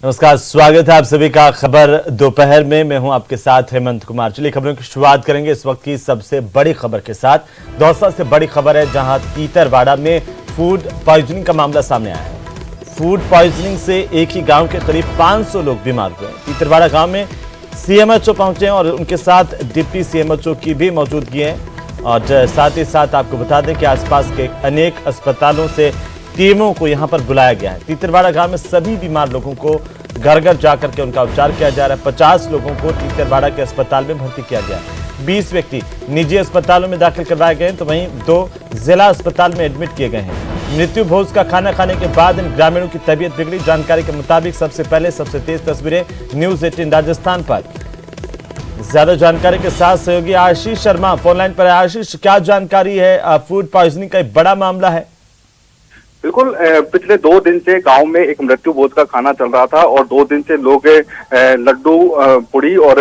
नमस्कार, स्वागत है आप सभी का खबर दोपहर में। मैं हूं आपके साथ हेमंत कुमार। चलिए खबरों की शुरुआत करेंगे इस वक्त की सबसे बड़ी खबर के साथ। दौसा से बड़ी खबर है जहां तीतरवाड़ा में फूड पॉइजनिंग का मामला सामने आया है। फूड पॉइजनिंग से एक ही गांव के करीब 500 लोग बीमार हुए। तीतरवाड़ा गांव में सीएमएचओ पहुंचे हैं और उनके साथ डिप्टी सीएमएचओ की भी मौजूदगी है। और साथ ही साथ आपको बता दें कि आसपास के अनेक अस्पतालों से टीमों को यहां पर बुलाया गया है। तीतरवाड़ा गांव में सभी बीमार लोगों को घर घर जाकर के उनका उपचार किया जा रहा है। 50 लोगों को तीतरवाड़ा के अस्पताल में भर्ती किया गया है। 20 व्यक्ति निजी अस्पतालों में दाखिल करवाए गए हैं तो वहीं 2 जिला अस्पताल में एडमिट किए गए हैं। मृत्यु भोज का खाना खाने के बाद इन ग्रामीणों की तबीयत बिगड़ी। जानकारी के मुताबिक सबसे पहले सबसे तेज तस्वीरें न्यूज 18 राजस्थान पर। ज्यादा जानकारी के साथ सहयोगी आशीष शर्मा फोनलाइन पर है। आशीष, क्या जानकारी है? फूड पॉइजनिंग का एक बड़ा मामला है। बिल्कुल, पिछले 2 दिन से गांव में एक मृत्यु भोज का खाना चल रहा था और 2 दिन से लोग लड्डू, पुड़ी और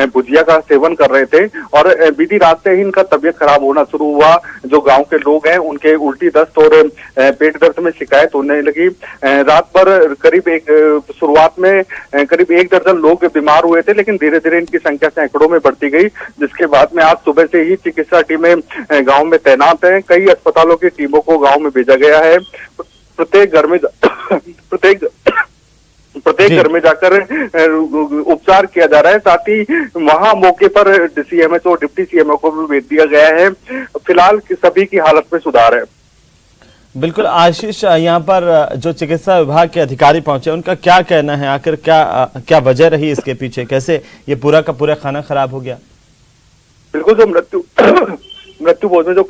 भुजिया का सेवन कर रहे थे। और बीती रात से ही इनका तबीयत खराब होना शुरू हुआ। जो गांव के लोग हैं उनके उल्टी दस्त और पेट दर्द में शिकायत होने लगी। रात भर करीब शुरुआत में करीब 1 दर्जन लोग बीमार हुए थे, लेकिन धीरे धीरे इनकी संख्या सैकड़ों में बढ़ती गई, जिसके बाद में आज सुबह से ही चिकित्सा टीमें गाँव में तैनात है। कई अस्पतालों की टीमों को गाँव में भेजा गया है। प्रत्येक घर में जाकर उपचार किया जा रहा है। साथ ही वहां मौके पर सीएमएचओ, डिप्टी सीएमओ को भी भेज दिया गया है। फिलहाल सभी की हालत में सुधार है। बिल्कुल आशीष, यहाँ पर जो चिकित्सा विभाग के अधिकारी पहुंचे उनका क्या कहना है? आखिर क्या वजह रही इसके पीछे? कैसे ये पूरा का पूरा खाना खराब हो गया? बिल्कुल, जो मृत्यु भोज में जो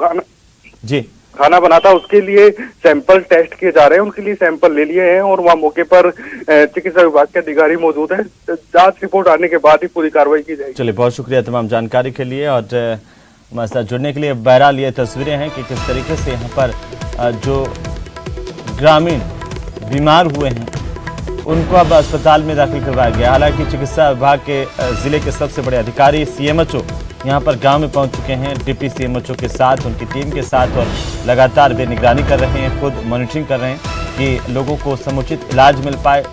खाना बना था उसके लिए सैंपल टेस्ट किए जा रहे हैं। उनके लिए सैंपल ले लिए हैं और वहाँ मौके पर चिकित्सा विभाग के अधिकारी मौजूद हैं। जांच रिपोर्ट आने के बाद ही पूरी कार्रवाई की जाएगी। चलिए, बहुत शुक्रिया तमाम जानकारी के लिए और हमारे साथ जुड़ने के लिए। बहरहाल ये तस्वीरें हैं कि किस तरीके से यहाँ पर जो ग्रामीण बीमार हुए हैं उनको अब अस्पताल में दाखिल करवाया गया। हालांकि चिकित्सा विभाग के जिले के सबसे बड़े अधिकारी सीएमएचओ यहाँ पर गांव में पहुंच चुके हैं डिप्टी सीएमएचओ के साथ, उनकी टीम के साथ, और लगातार वे निगरानी कर रहे हैं, खुद मॉनिटरिंग कर रहे हैं कि लोगों को समुचित इलाज मिल पाए।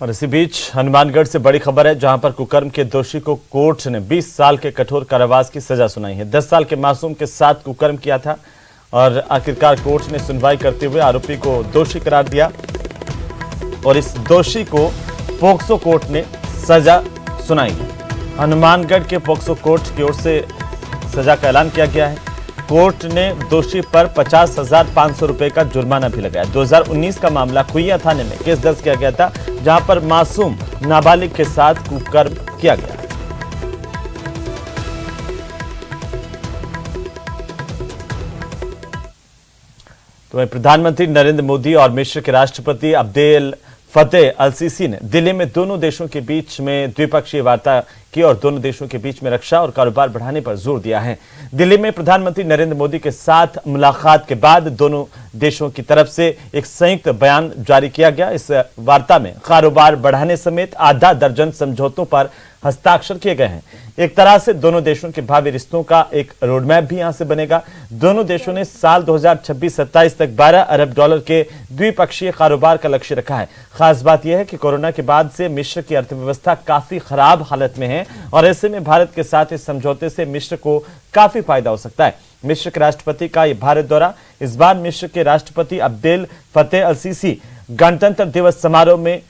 और इसी बीच हनुमानगढ़ से बड़ी खबर है जहां पर कुकर्म के दोषी को कोर्ट ने 20 साल के कठोर कारावास की सजा सुनाई है। 10 साल के मासूम के साथ कुकर्म किया था और आखिरकार कोर्ट ने सुनवाई करते हुए आरोपी को दोषी करार दिया और इस दोषी को पोक्सो कोर्ट ने सजा सुनाई है। हनुमानगढ़ के पोक्सो कोर्ट की ओर से सजा का ऐलान किया गया है। कोर्ट ने दोषी पर 50,500 रुपए का जुर्माना भी लगाया। 2019 का मामला खुइया थाने में केस दर्ज किया गया था जहां पर मासूम नाबालिग के साथ कुकर्म किया गया। तो प्रधानमंत्री नरेंद्र मोदी और मिस्र के राष्ट्रपति अब्देल फतेह अल सीसी ने दिल्ली में दोनों देशों के बीच में द्विपक्षीय वार्ता की और दोनों देशों के बीच में रक्षा और कारोबार बढ़ाने पर जोर दिया है। दिल्ली में प्रधानमंत्री नरेंद्र मोदी के साथ मुलाकात के बाद दोनों देशों की तरफ से एक संयुक्त बयान जारी किया गया। इस वार्ता में कारोबार बढ़ाने समेत आधा दर्जन समझौतों पर हस्ताक्षर किए गए हैं। एक तरह से दोनों देशों के भावी रिश्तों का एक रोडमैप भी यहां से बनेगा। दोनों देशों ने साल 2026-27 तक $12 अरब के द्विपक्षीय कारोबार का लक्ष्य रखा है। खास बात यह है कि कोरोना के बाद से मिस्र की अर्थव्यवस्था काफी खराब हालत में है और ऐसे में भारत के साथ इस समझौते से मिस्र को काफी फायदा हो सकता है। मिस्र के राष्ट्रपति का यह भारत दौरा, इस बार मिस्र के राष्ट्रपति अब्देल फतेह अल सीसी गणतंत्र दिवस समारोह में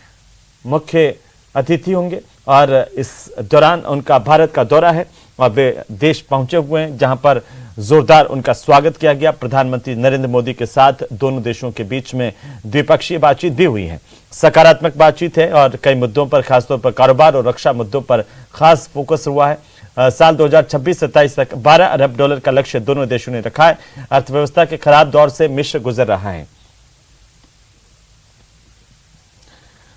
मुख्य अतिथि होंगे और इस दौरान उनका भारत का दौरा है और वे देश पहुंचे हुए हैं जहां पर जोरदार उनका स्वागत किया गया। प्रधानमंत्री नरेंद्र मोदी के साथ दोनों देशों के बीच में द्विपक्षीय बातचीत भी हुई है। सकारात्मक बातचीत है और कई मुद्दों पर, खासतौर पर कारोबार और रक्षा मुद्दों पर खास फोकस हुआ है। साल 2026-27 तक $12 अरब का लक्ष्य दोनों देशों ने रखा है। अर्थव्यवस्था के खराब दौर से मिस्र गुजर रहा है।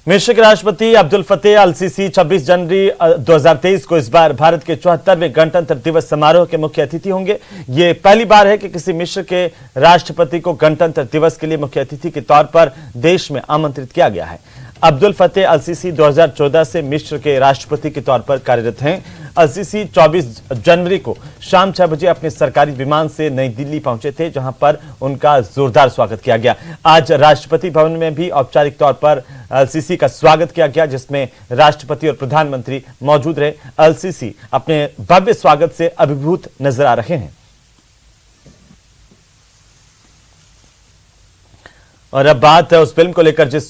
मिस्र के राष्ट्रपति अब्दुल फतेह अल सीसी 26 जनवरी 2023 को इस बार भारत के 74वें गणतंत्र दिवस समारोह के मुख्य अतिथि होंगे। ये पहली बार है कि किसी मिस्र के राष्ट्रपति को गणतंत्र दिवस के लिए मुख्य अतिथि के तौर पर देश में आमंत्रित किया गया है। अब्दुल फतेह अल सीसी 2014 से मिस्र के राष्ट्रपति के तौर पर कार्यरत हैं। अलसीसी 24 जनवरी को शाम 6 बजे अपने सरकारी विमान से नई दिल्ली पहुंचे थे, जहां पर उनका जोरदार स्वागत किया गया। आज राष्ट्रपति भवन में भी औपचारिक तौर पर अलसीसी का स्वागत किया गया, जिसमें राष्ट्रपति और प्रधानमंत्री मौजूद रहे। अलसीसी अपने भव्य स्वागत से अभिभूत नजर आ रहे हैं। और अब बात है उस फिल्म को लेकर जिस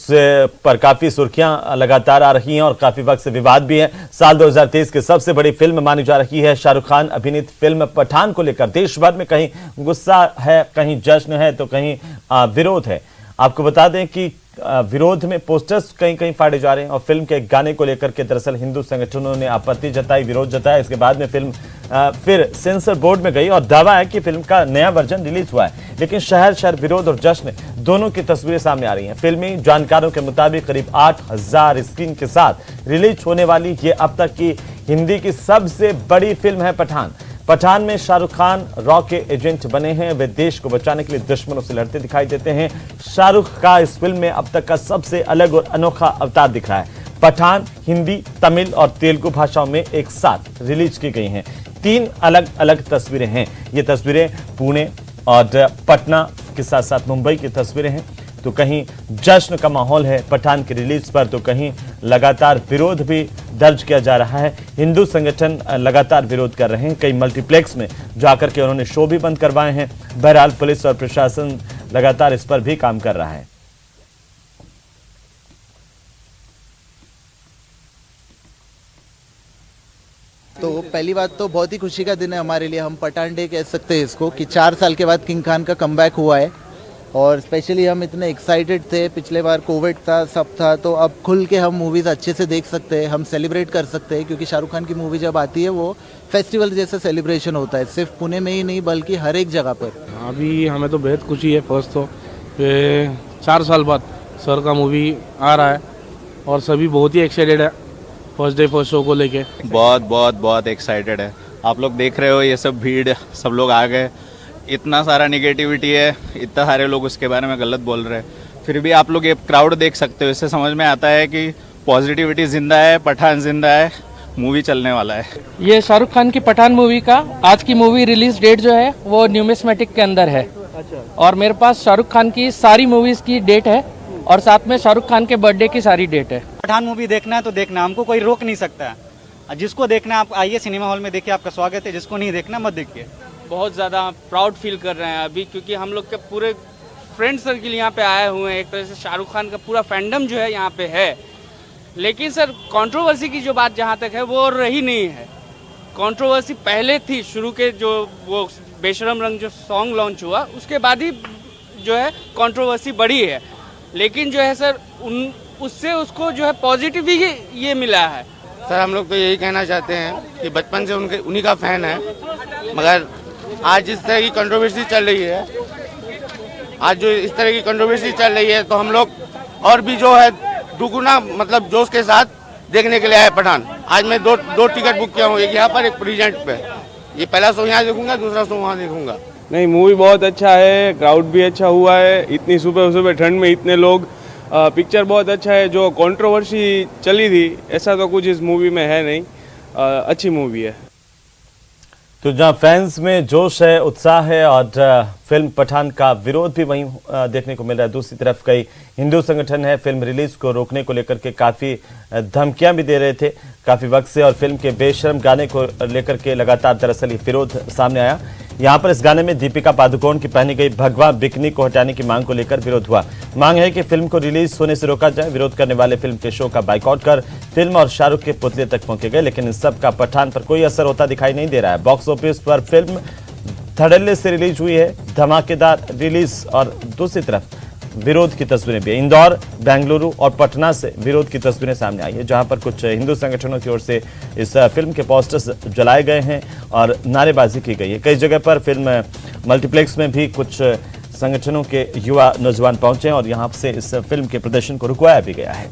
पर काफी सुर्खियां लगातार आ रही हैं और काफी वक्त से विवाद भी है। साल 2023 की सबसे बड़ी फिल्म मानी जा रही है शाहरुख खान अभिनीत फिल्म पठान को लेकर देश भर में कहीं गुस्सा है, कहीं जश्न है, तो कहीं विरोध है। आपको बता दें कि विरोध में पोस्टर्स कहीं कहीं फाड़े जा रहे हैं और फिल्म के गाने को लेकर के दरअसल हिंदू संगठनों ने आपत्ति जताई, विरोध जताया। इसके बाद में फिल्म फिर सेंसर बोर्ड में गई और दावा है कि फिल्म का नया वर्जन रिलीज हुआ है, लेकिन शहर शहर विरोध और जश्न दोनों की तस्वीरें सामने आ रही हैं। फिल्मी जानकारों के मुताबिक करीब 8000 स्क्रीन के साथ रिलीज होने वाली ये अब तक की हिंदी की सबसे बड़ी फिल्म है पठान। पठान में शाहरुख खान रॉ के एजेंट बने हैं। वे देश को बचाने के लिए दुश्मनों से लड़ते दिखाई देते हैं। शाहरुख का इस फिल्म में अब तक का सबसे अलग और अनोखा अवतार दिख रहा है। पठान हिंदी, तमिल और तेलुगु भाषाओं में एक साथ रिलीज की गई हैं। 3 अलग अलग तस्वीरें हैं। ये तस्वीरें पुणे और पटना के साथ साथ मुंबई की तस्वीरें हैं। तो कहीं जश्न का माहौल है पठान की रिलीज पर, तो कहीं लगातार विरोध भी दर्ज किया जा रहा है। हिंदू संगठन लगातार विरोध कर रहे हैं। कई मल्टीप्लेक्स में जाकर के उन्होंने शो भी बंद करवाए हैं। बहरहाल पुलिस और प्रशासन लगातार इस पर भी काम कर रहा है। तो पहली बात तो बहुत ही खुशी का दिन है हमारे लिए। हम पठान डे कह सकते हैं इसको कि 4 साल के बाद किंग खान का कमबैक हुआ है और स्पेशली हम इतने एक्साइटेड थे। पिछले बार कोविड था, सब था, तो अब खुल के हम मूवीज़ अच्छे से देख सकते हैं, हम सेलिब्रेट कर सकते हैं, क्योंकि शाहरुख खान की मूवी जब आती है वो फेस्टिवल जैसा सेलिब्रेशन होता है, सिर्फ पुणे में ही नहीं बल्कि हर एक जगह पर। अभी हमें तो बेहद खुशी है। फर्स्ट तो 4 साल बाद सर का मूवी आ रहा है और सभी बहुत ही एक्साइटेड है फर्स्ट डे फर्स्ट शो को लेके। बहुत एक्साइटेड है। आप लोग देख रहे हो ये सब भीड़, सब लोग आ गए, इतना सारा निगेटिविटी है, इतना सारे लोग उसके बारे में गलत बोल रहे हैं, फिर भी आप लोग ये क्राउड देख सकते हो। इससे समझ में आता है कि पॉजिटिविटी जिंदा है, पठान जिंदा है, मूवी चलने वाला है। ये शाहरुख खान की पठान मूवी का आज की मूवी रिलीज डेट जो है वो न्यूमिस्मेटिक के अंदर है। और मेरे पास शाहरुख खान की सारी मूवीज की डेट है और साथ में शाहरुख खान के बर्थडे की सारी डेट है। पठान मूवी देखना है तो देखना, हमको कोई रोक नहीं सकता है। जिसको देखना है आप आइए सिनेमा हॉल में देखिए, आपका स्वागत है। जिसको नहीं देखना मत देखिए। बहुत ज़्यादा प्राउड फील कर रहे हैं अभी, क्योंकि हम लोग के पूरे फ्रेंड सर्किल यहाँ पे आए हुए हैं। एक तरह से शाहरुख खान का पूरा फैंडम जो है यहाँ पे है। लेकिन सर कंट्रोवर्सी की जो बात जहाँ तक है वो रही नहीं है। कंट्रोवर्सी पहले थी, शुरू के जो वो बेशरम रंग जो सॉन्ग लॉन्च हुआ उसके बाद ही जो है कंट्रोवर्सी बढ़ी है। लेकिन जो है सर उससे उसको जो है पॉजिटिव ही ये मिला है। सर हम लोग तो यही कहना चाहते हैं कि बचपन से उन्हीं का फैन है, मगर आज जिस तरह की कंट्रोवर्सी चल रही है, आज जो इस तरह की कंट्रोवर्सी चल रही है, तो हम लोग और भी जो है दुगुना मतलब जोश के साथ देखने के लिए आए पठान। आज मैं दो टिकट बुक किया हूँ, एक यहाँ पर एक प्रेजेंट पे। ये पहला शो यहाँ देखूंगा, दूसरा शो वहाँ देखूंगा। नहीं, मूवी बहुत अच्छा है, क्राउड भी अच्छा हुआ है, इतनी सुबह सुबह ठंड में इतने लोग, पिक्चर बहुत अच्छा है। जो कंट्रोवर्सी चली थी ऐसा तो कुछ इस मूवी में है नहीं, अच्छी मूवी है। तो जहां फैंस में जोश है, उत्साह है और फिल्म पठान का विरोध भी वहीं देखने को मिल रहा है। दूसरी तरफ कई हिंदू संगठन है फिल्म रिलीज को रोकने को लेकर के काफी धमकियां भी दे रहे थे काफी वक्त से, और फिल्म के बेशर्म गाने को लेकर के लगातार दरअसल ये विरोध सामने आया। यहाँ पर इस गाने में दीपिका पादुकोण की पहनी गई भगवा बिकनी को हटाने की मांग को लेकर विरोध हुआ। मांग है कि फिल्म को रिलीज होने से रोका जाए। विरोध करने वाले फिल्म के शो का बाइकआउट कर फिल्म और शाहरुख के पुतले तक फूंके गए, लेकिन इन सब का पठान पर कोई असर होता दिखाई नहीं दे रहा है। बॉक्स ऑफिस पर फिल्म धड़ल्ले से रिलीज हुई है, धमाकेदार रिलीज, और दूसरी तरफ विरोध की तस्वीरें भी। इंदौर, बेंगलुरु और पटना से विरोध की तस्वीरें सामने आई है, जहां पर कुछ हिंदू संगठनों की ओर से इस फिल्म के पोस्टर्स जलाए गए हैं और नारेबाजी की गई है। कई जगह पर फिल्म मल्टीप्लेक्स में भी कुछ संगठनों के युवा नौजवान पहुंचे और यहां से इस फिल्म के प्रदर्शन को रुकवाया भी गया है।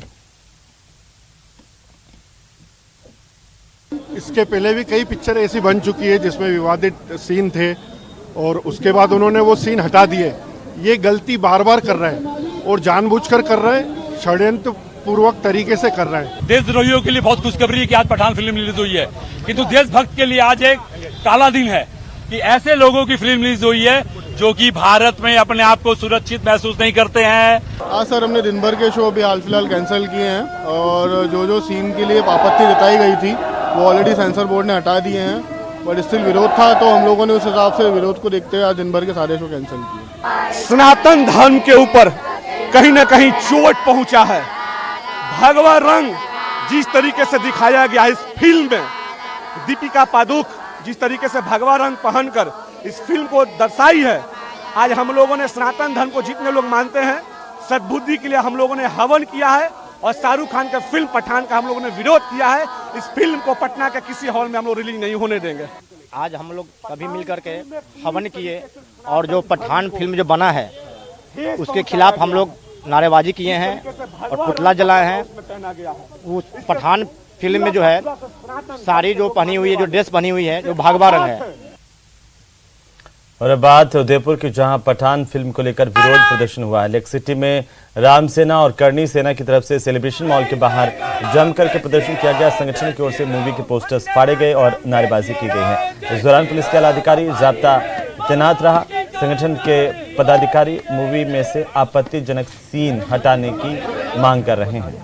इसके पहले भी कई पिक्चर ऐसी बन चुकी है जिसमें विवादित सीन थे और उसके बाद उन्होंने वो सीन हटा दिए। ये गलती बार बार कर रहे हैं और जानबूझकर कर रहे हैं, षड्यंत्र पूर्वक तरीके से कर रहे हैं। देशद्रोहियों के लिए बहुत खुशखबरी है कि आज पठान फिल्म रिलीज हुई है, किंतु देशभक्त के लिए आज एक काला दिन है कि ऐसे लोगों की फिल्म रिलीज हुई है जो कि भारत में अपने आप को सुरक्षित महसूस नहीं करते हैं। आज सर हमने दिन भर के शो भी हाल फिलहाल कैंसिल किए हैं और जो सीन के लिए आपत्ति जताई गई थी वो ऑलरेडी सेंसर बोर्ड ने हटा दिए हैं, बट स्टिल विरोध था तो हम लोगों ने उस हिसाब से विरोध को देखते हुए आज दिन भर के सारे शो कैंसिल किए। सनातन धर्म के ऊपर कहीं न कहीं चोट पहुंचा है। भगवा रंग जिस तरीके से दिखाया गया इस फिल्म में, दीपिका पादुकोण जिस तरीके से भगवा रंग पहनकर इस फिल्म को दर्शाई है, आज हम लोगों ने सनातन धर्म को जितने लोग मानते हैं सद्बुद्धि के लिए हम लोगों ने हवन किया है और शाहरुख खान का फिल्म पठान का हम लोगों ने विरोध किया है। इस फिल्म को पटना के किसी हॉल में हम लोग रिलीज नहीं होने देंगे। आज हम लोग सभी मिल करके हवन किए और जो पठान फिल्म जो बना है उसके खिलाफ हम लोग नारेबाजी किए हैं और पुतला जलाए हैं। उस पठान फिल्म में जो है साड़ी जो पहनी हुई है, जो ड्रेस पहनी हुई है, जो भगवा रंग है। और अब बात उदयपुर की, जहां पठान फिल्म को लेकर विरोध प्रदर्शन हुआ है। लेक सिटी में राम सेना और करनी सेना की तरफ से सेलिब्रेशन मॉल के बाहर जमकर के प्रदर्शन किया गया। संगठन की ओर से मूवी के पोस्टर्स फाड़े गए और नारेबाजी की गई है। इस दौरान पुलिस के आला अधिकारी जाब्ता तैनात रहा। संगठन के पदाधिकारी मूवी में से आपत्तिजनक सीन हटाने की मांग कर रहे हैं।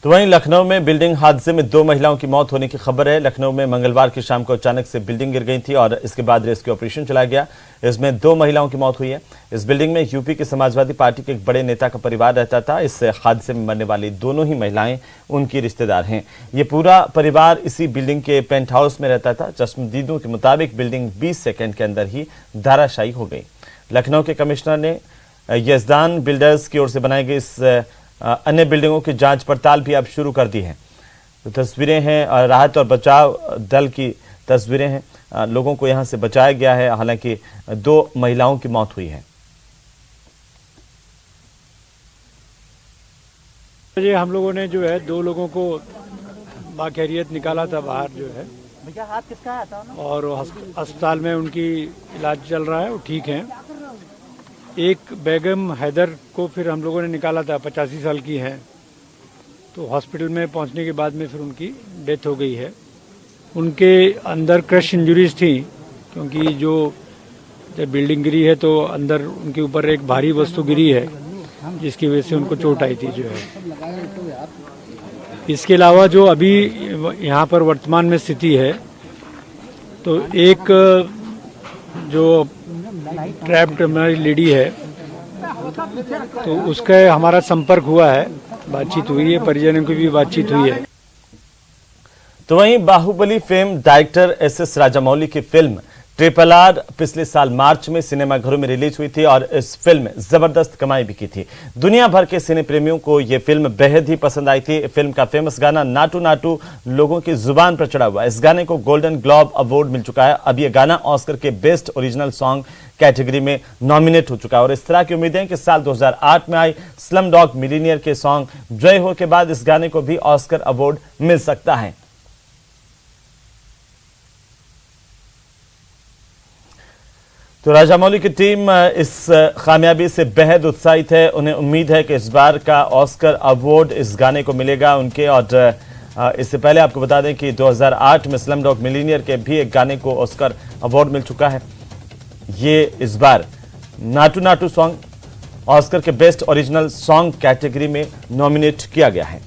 तो वहीं लखनऊ में बिल्डिंग हादसे में 2 महिलाओं की मौत होने की खबर है। लखनऊ में मंगलवार की शाम को अचानक से बिल्डिंग गिर गई थी और इसके बाद रेस्क्यू ऑपरेशन चलाया गया। इसमें 2 महिलाओं की मौत हुई है। इस बिल्डिंग में यूपी के समाजवादी पार्टी के एक बड़े नेता का परिवार रहता था। इस हादसे में मरने वाली दोनों ही महिलाएं उनकी रिश्तेदार हैं। ये पूरा परिवार इसी बिल्डिंग के पेंट हाउस में रहता था। चश्मदीदों के मुताबिक बिल्डिंग 20 सेकेंड के अंदर ही धराशायी हो गई। लखनऊ के कमिश्नर ने यजदान बिल्डर्स की ओर से बनाई गई इस अन्य बिल्डिंगों की जांच पड़ताल भी अब शुरू कर दी है। तो तस्वीरें हैं, राहत और बचाव दल की तस्वीरें हैं। लोगों को यहां से बचाया गया है। हालांकि 2 महिलाओं की मौत हुई है। हम लोगों ने जो है 2 लोगों को बाखैरियत निकाला था बाहर जो है, और अस्पताल में उनकी इलाज चल रहा है, वो ठीक हैं। एक बेगम हैदर को फिर हम लोगों ने निकाला था, 85 साल की हैं, तो हॉस्पिटल में पहुंचने के बाद में फिर उनकी डेथ हो गई है। उनके अंदर क्रश इंजरीज थी, क्योंकि जो जब बिल्डिंग गिरी है तो अंदर उनके ऊपर एक भारी वस्तु गिरी है जिसकी वजह से उनको चोट आई थी जो है। इसके अलावा जो अभी यहाँ पर वर्तमान में स्थिति है, तो एक जो ट्रैप्ड हमारी लेडी है तो उसका हमारा संपर्क हुआ है, बातचीत हुई है, परिजनों की भी बातचीत हुई है। तो वहीं Baahubali fame director S S. Rajamouli की फिल्म RRR पिछले साल मार्च में सिनेमाघरों में रिलीज हुई थी और इस फिल्म जबरदस्त कमाई भी की थी। दुनिया भर के सिने प्रेमियों को यह फिल्म बेहद ही पसंद आई थी। फिल्म का फेमस गाना नाटू नाटू लोगों की जुबान पर चढ़ा हुआ। इस गाने को गोल्डन ग्लोब अवार्ड मिल चुका है। अब यह गाना ऑस्कर के बेस्ट ओरिजिनल सॉन्ग कैटेगरी में नॉमिनेट हो चुका है और इस तरह की उम्मीदें हैं कि साल 2008 में आई स्लम डॉग मिलीनियर के सॉन्ग जय हो के बाद इस गाने को भी ऑस्कर अवार्ड मिल सकता है। तो राजामौली की टीम इस कामयाबी से बेहद उत्साहित है। उन्हें उम्मीद है कि इस बार का ऑस्कर अवार्ड इस गाने को मिलेगा उनके। और इससे पहले आपको बता दें कि 2008 में स्लम डॉग मिलीनियर के भी एक गाने को ऑस्कर अवार्ड मिल चुका है। ये इस बार नाटू नाटू सॉन्ग ऑस्कर के बेस्ट ओरिजिनल सॉन्ग कैटेगरी में नॉमिनेट किया गया है।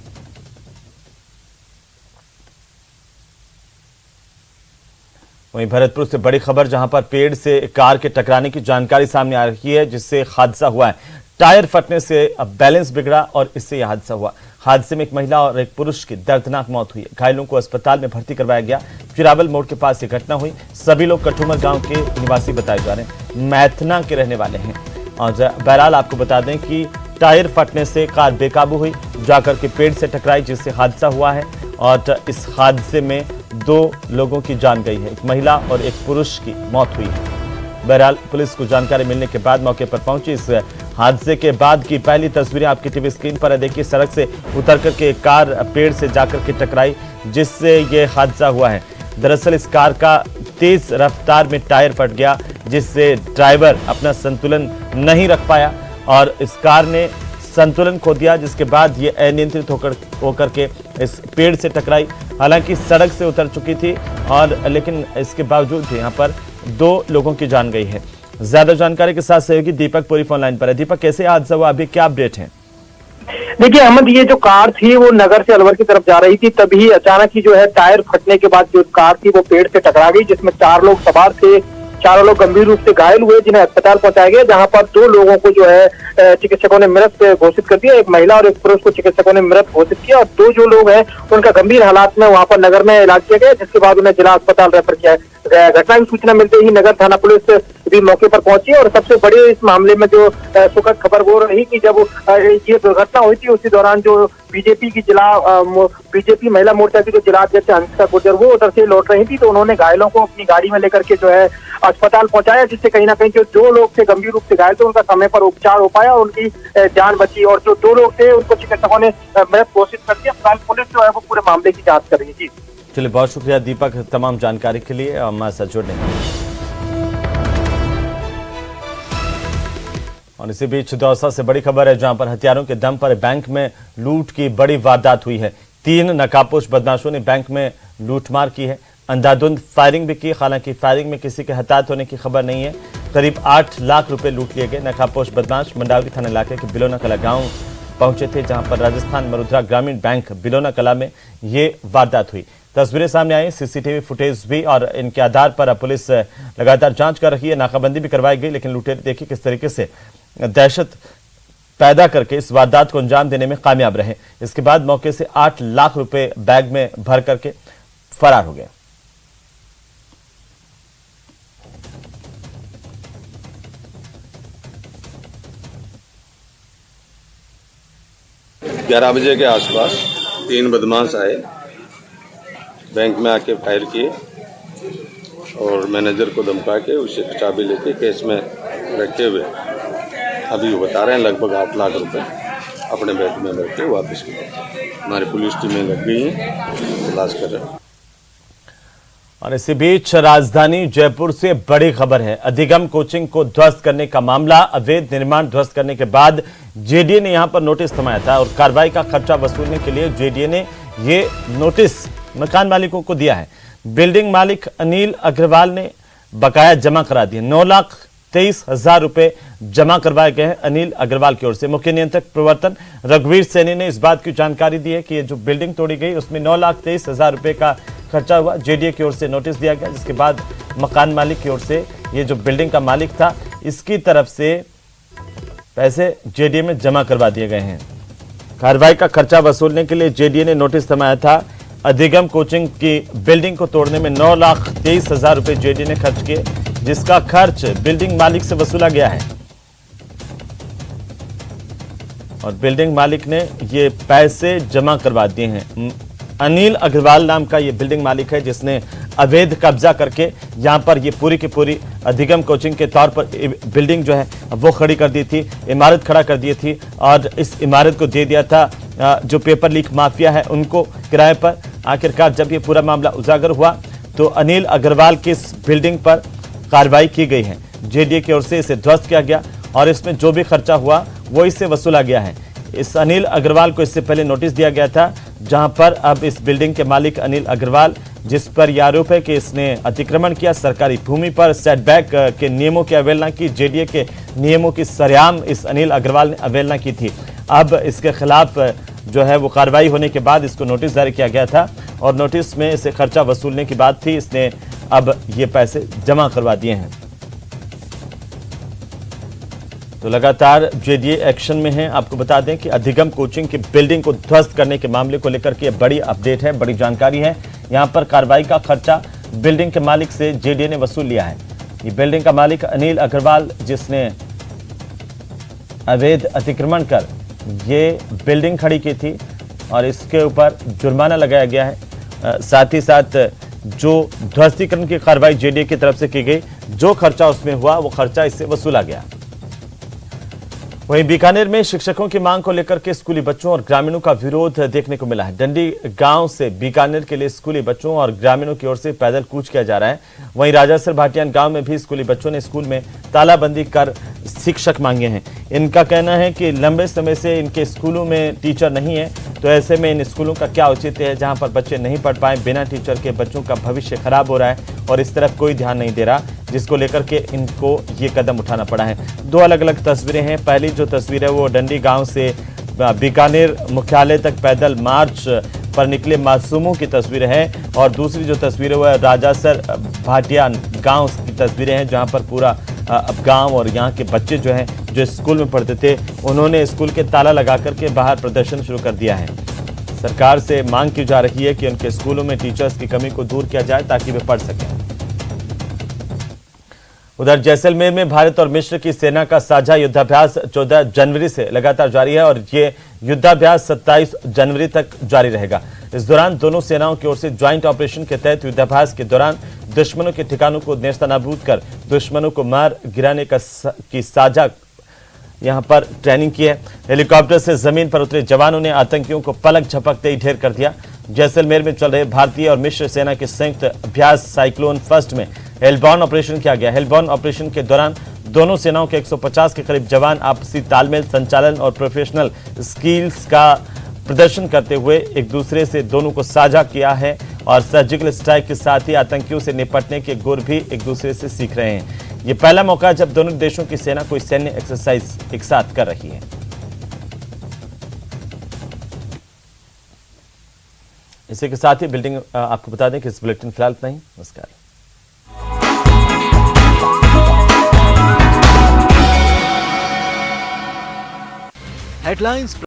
वहीं भरतपुर से बड़ी खबर, जहां पर पेड़ से कार के टकराने की जानकारी सामने आ रही है, जिससे हादसा हुआ है। टायर फटने से बैलेंस बिगड़ा और इससे यह हादसा हुआ। हादसे में एक महिला और एक पुरुष की दर्दनाक मौत हुई है। घायलों को अस्पताल में भर्ती करवाया गया। चिरावल मोड़ के पास ये घटना हुई। सभी लोग कठुमर गांव के निवासी बताए जा रहे हैं, मैथना के रहने वाले हैं। और बहरहाल आपको बता दें कि टायर फटने से कार बेकाबू हुई, जाकर के पेड़ से टकराई, जिससे हादसा हुआ है। और इस हादसे में 2 लोगों की जान गई है, एक महिला और एक पुरुष की मौत हुई है। बहरहाल पुलिस को जानकारी मिलने के बाद मौके पर पहुंची। इस हादसे के बाद की पहली तस्वीरें आपकी टीवी स्क्रीन पर है। देखिए, सड़क से उतर करके एक कार पेड़ से जाकर के टकराई, जिससे ये हादसा हुआ है। दरअसल इस कार का तेज रफ्तार में टायर फट गया, जिससे ड्राइवर अपना संतुलन नहीं रख पाया और इस कार ने संतुलन खो दिया, जिसके बाद ये अनियंत्रित होकर के इस पेड़ से टकराई। हालांकि सड़क से उतर चुकी थी और लेकिन इसके बावजूद भी यहाँ पर 2 लोगों की जान गई है। ज्यादा जानकारी के साथ सहयोगी दीपक पूरी फोन लाइन पर है। दीपक, कैसे हादसा हुआ, अभी क्या अपडेट है? देखिए अहमद, ये जो कार थी वो नगर से अलवर की तरफ जा रही थी, तभी अचानक ही जो है टायर फटने के बाद जो कार थी वो पेड़ से टकरा गई, जिसमें 4 लोग सवार थे। 4 लोग गंभीर रूप से घायल हुए, जिन्हें अस्पताल पहुंचाया गया, जहां पर 2 लोगों को जो है चिकित्सकों ने मृत घोषित कर दिया। एक महिला और एक पुरुष को चिकित्सकों ने मृत घोषित किया और 2 जो लोग हैं उनका गंभीर हालात में वहां पर नगर में इलाज किया गया, जिसके बाद उन्हें जिला अस्पताल रेफर किया गया। घटना की सूचना मिलते ही नगर थाना पुलिस भी मौके पर पहुंची और सबसे बड़ी इस मामले में जो सुखद खबर वो रही कि जब ये दुर्घटना हुई थी उसी दौरान जो बीजेपी महिला मोर्चा की जो जिला अध्यक्ष हंसिका गुर्जर वो उधर से लौट रही थी, तो उन्होंने घायलों को अपनी गाड़ी में लेकर के जो है अस्पताल पहुंचाया, जिससे कहीं ना कहीं जो 2 लोग थे गंभीर रूप से घायल थे उनका समय पर उपचार हो पाया और उनकी जान बची, और जो 2 लोग थे उनको चिकित्सकों ने मृत घोषित कर दिया। फिलहाल पुलिस जो है वो पूरे मामले की जांच कर रही है। चलिए, बहुत शुक्रिया दीपक तमाम जानकारी के लिए हमारे साथ जुड़ने। और इसी बीच दौसा से बड़ी खबर है, जहां पर हथियारों के दम पर बैंक में लूट की बड़ी वारदात हुई है। 3 नकाबपोश बदमाशों ने बैंक में लूटमार की है, अंधाधुंध फायरिंग भी की। हालांकि फायरिंग में किसी के हताहत होने की खबर नहीं है। करीब 8 लाख रुपए लूट लिए गए। नकाबपोश बदमाश मंडावली थाना इलाके के बिलोना कला गांव पहुंचे थे, जहां पर राजस्थान मरुद्रा ग्रामीण बैंक बिलोना कला में ये वारदात हुई। तस्वीरें सामने आई, सीसीटीवी फुटेज भी, और इनके आधार पर पुलिस लगातार जांच कर रही है। नाकाबंदी भी करवाई गई, लेकिन लुटेरे देखिए किस तरीके से दहशत पैदा करके इस वारदात को अंजाम देने में कामयाब रहे। इसके बाद मौके से 8 लाख रुपए बैग में भर करके फरार हो गए। ग्यारह बजे के आसपास 3 बदमाश आए, बैंक में आके फायर किए और मैनेजर को धमका के उसे चाबी लेके केस में रखे हुए अभी वो बता रहे हैं लगभग 8 लाख रुपए अपने बैंक में रख के वापस किए। हमारी पुलिस टीमें लग गई हैं, तलाश कर रहे हैं। और इसी बीच राजधानी जयपुर से बड़ी खबर है। अधिगम कोचिंग को ध्वस्त करने का मामला, अवैध निर्माण ध्वस्त करने के बाद जेडीए ने यहां पर नोटिस थमाया था और कार्रवाई का खर्चा वसूलने के लिए जेडीए ने ये नोटिस मकान मालिकों को दिया है। बिल्डिंग मालिक अनिल अग्रवाल ने बकाया जमा करा दिए। 9,23,000 रुपए जमा करवाए गए हैं अनिल अग्रवाल की ओर से। मुख्य नियंत्रक प्रवर्तन रघुवीर सैनी ने इस बात की जानकारी दी है कि ये जो बिल्डिंग तोड़ी गई उसमें 9,23,000 रुपए का खर्चा हुआ। जेडीए की ओर से नोटिस दिया गया, जिसके बाद मकान मालिक की ओर से ये जो बिल्डिंग का मालिक था इसकी तरफ से पैसे जेडीए में जमा करवा दिए गए हैं। कार्रवाई का खर्चा वसूलने के लिए जेडीए ने नोटिस थमाया था। अधिगम कोचिंग की बिल्डिंग को तोड़ने में 9,23,000 रुपए जेडीए ने खर्च किए, जिसका खर्च बिल्डिंग मालिक से वसूला गया है और बिल्डिंग मालिक ने ये पैसे जमा करवा दिए हैं। अनिल अग्रवाल नाम का ये बिल्डिंग मालिक है, जिसने अवैध कब्जा करके यहाँ पर ये पूरी की पूरी अधिगम कोचिंग के तौर पर बिल्डिंग जो है वो खड़ी कर दी थी, इमारत खड़ा कर दी थी और इस इमारत को दे दिया था जो पेपर लीक माफिया है उनको किराए पर। आखिरकार जब ये पूरा मामला उजागर हुआ तो अनिल अग्रवाल की इस बिल्डिंग पर कार्रवाई की गई है। जेडीए की ओर से इसे ध्वस्त किया गया और इसमें जो भी खर्चा हुआ वो इससे वसूला गया है। इस अनिल अग्रवाल को इससे पहले नोटिस दिया गया था, जहां पर अब इस बिल्डिंग के मालिक अनिल अग्रवाल, जिस पर यह आरोप है कि इसने अतिक्रमण किया, सरकारी भूमि पर सेटबैक के नियमों की अवहेलना की, जेडीए के नियमों की सरेआम इस अनिल अग्रवाल ने अवहेलना की थी। अब इसके खिलाफ जो है वो कार्रवाई होने के बाद इसको नोटिस जारी किया गया था और नोटिस में इसे खर्चा वसूलने की बात थी। इसने अब ये पैसे जमा करवा दिए हैं। तो लगातार जेडीए एक्शन में है। आपको बता दें कि अधिगम कोचिंग की बिल्डिंग को ध्वस्त करने के मामले को लेकर के बड़ी अपडेट है, बड़ी जानकारी है। यहां पर कार्रवाई का खर्चा बिल्डिंग के मालिक से जेडीए ने वसूल लिया है। ये बिल्डिंग का मालिक अनिल अग्रवाल, जिसने अवैध अतिक्रमण कर ये बिल्डिंग खड़ी की थी और इसके ऊपर जुर्माना लगाया गया है। साथ ही साथ जो ध्वस्तीकरण की कार्रवाई जेडीए की तरफ से की गई, जो खर्चा उसमें हुआ वो खर्चा इससे वसूला गया। वहीं बीकानेर में शिक्षकों की मांग को लेकर के स्कूली बच्चों और ग्रामीणों का विरोध देखने को मिला है। डंडी गांव से बीकानेर के लिए स्कूली बच्चों और ग्रामीणों की ओर से पैदल कूच किया जा रहा है। वहीं राजासर भाटियान गांव में भी स्कूली बच्चों ने स्कूल में तालाबंदी कर शिक्षक मांगे हैं। इनका कहना है कि लंबे समय से इनके स्कूलों में टीचर नहीं है, तो ऐसे में इन स्कूलों का क्या औचित्य है जहां पर बच्चे नहीं पढ़ पाए। बिना टीचर के बच्चों का भविष्य खराब हो रहा है और इस तरफ कोई ध्यान नहीं दे रहा, जिसको लेकर के इनको ये कदम उठाना पड़ा है। दो अलग अलग तस्वीरें हैं। पहली जो तस्वीर है वो डंडी गांव से बीकानेर मुख्यालय तक पैदल मार्च पर निकले मासूमों की तस्वीर है और दूसरी जो तस्वीर है वह राजासर भाटियान गांव की तस्वीरें हैं, जहां पर पूरा गांव और यहाँ के बच्चे जो हैं जो स्कूल में पढ़ते थे, उन्होंने स्कूल के ताला लगा करके बाहर प्रदर्शन शुरू कर दिया है। सरकार से मांग की जा रही है कि उनके स्कूलों में टीचर्स की कमी को दूर किया जाए ताकि वे पढ़ सकें। उधर जैसलमेर में भारत और मिस्र की सेना का साझा युद्धाभ्यास 14 जनवरी से लगातार जारी है और ये युद्धाभ्यास 27 जनवरी तक जारी रहेगा। इस दौरान दोनों सेनाओं की ओर से ज्वाइंट ऑपरेशन के तहत युद्धाभ्यास के दौरान दुश्मनों के ठिकानों को नेस्तनाबूद कर दुश्मनों को मार गिराने की साझा यहां पर ट्रेनिंग की है। हेलीकॉप्टर से जमीन पर उतरे जवानों ने आतंकियों को पलक झपकते ही ढेर कर दिया। जैसलमेर में चल रहे भारतीय और मिस्र सेना के संयुक्त अभ्यास साइक्लोन फर्स्ट में हेलबॉर्न ऑपरेशन किया गया। हेलबॉर्न ऑपरेशन के दौरान दोनों सेनाओं के 150 के करीब जवान आपसी तालमेल, संचालन और प्रोफेशनल स्किल्स का प्रदर्शन करते हुए एक दूसरे से दोनों को साझा किया है और सर्जिकल स्ट्राइक के साथ ही आतंकियों से निपटने के गुर भी एक दूसरे से सीख रहे हैं। ये पहला मौका है जब दोनों देशों की सेना कोई सैन्य एक्सरसाइज एक साथ कर रही है। इसी के साथ ही बिल्डिंग आपको बता दें कि इस बुलेटिन फिलहाल इतना ही। नमस्कार। हेडलाइंस